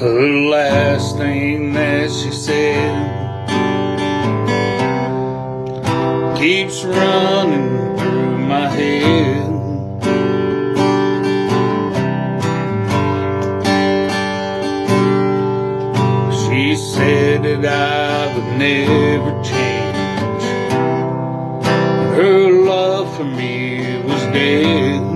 The last thing that she said keeps running through my head. She said that I would never change, her love for me was dead.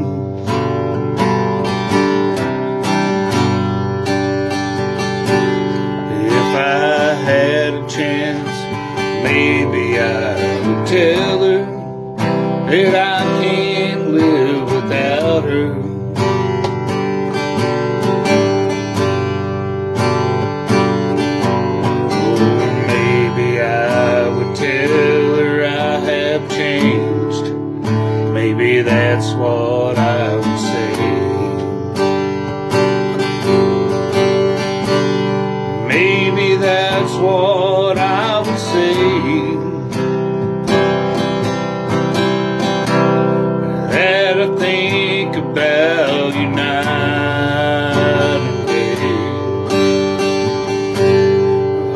If I had a chance, maybe I would tell her that I can't live without her. Tell her I have changed. Maybe that's what I would say. Maybe that's what I would say. That I think about you night and day,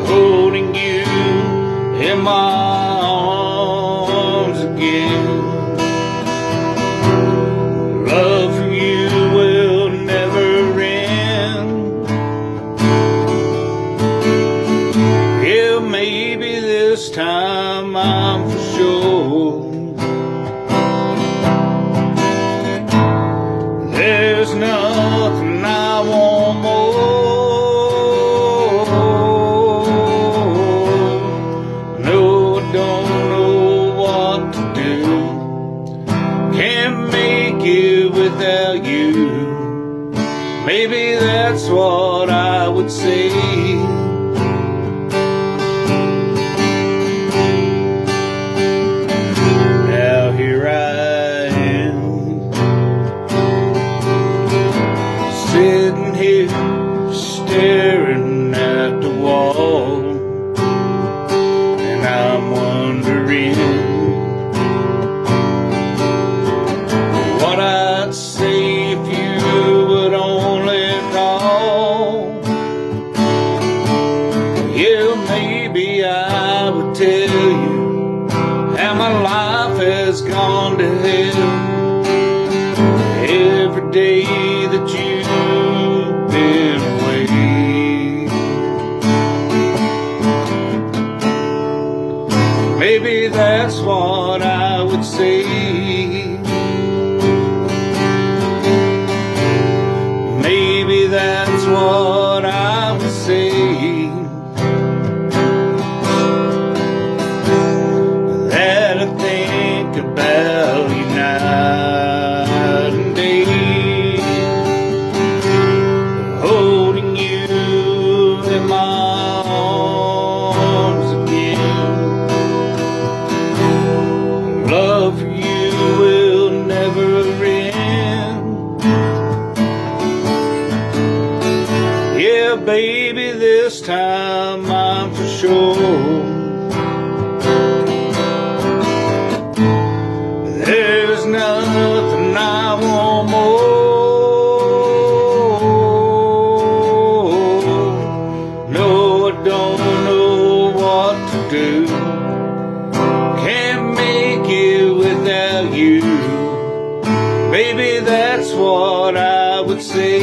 holding you in my arms again. Love for you will never end. Yeah, maybe this time I'm for sure. There's nothing I want more. Don't know what to do, can't make it without you. Maybe that's what I would say. Now here I am, sitting here staring at the wall. I'm wondering what I'd say if you would only call. Yeah, maybe I would tell you how my life has gone to hell every day that you've been away. Maybe that's what I would say. Maybe that's what I would say. That I think about you night and day, holding you in my arms again. Love for you will never end. Yeah, baby, this time I'm for sure. There's nothing I want more. No, I don't know what to do, can't make it without you. Maybe that's what I would say.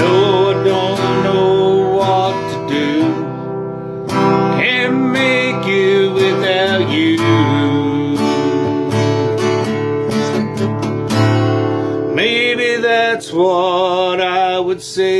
No, I don't know what to do, can't make it without you. Maybe that's what I would say.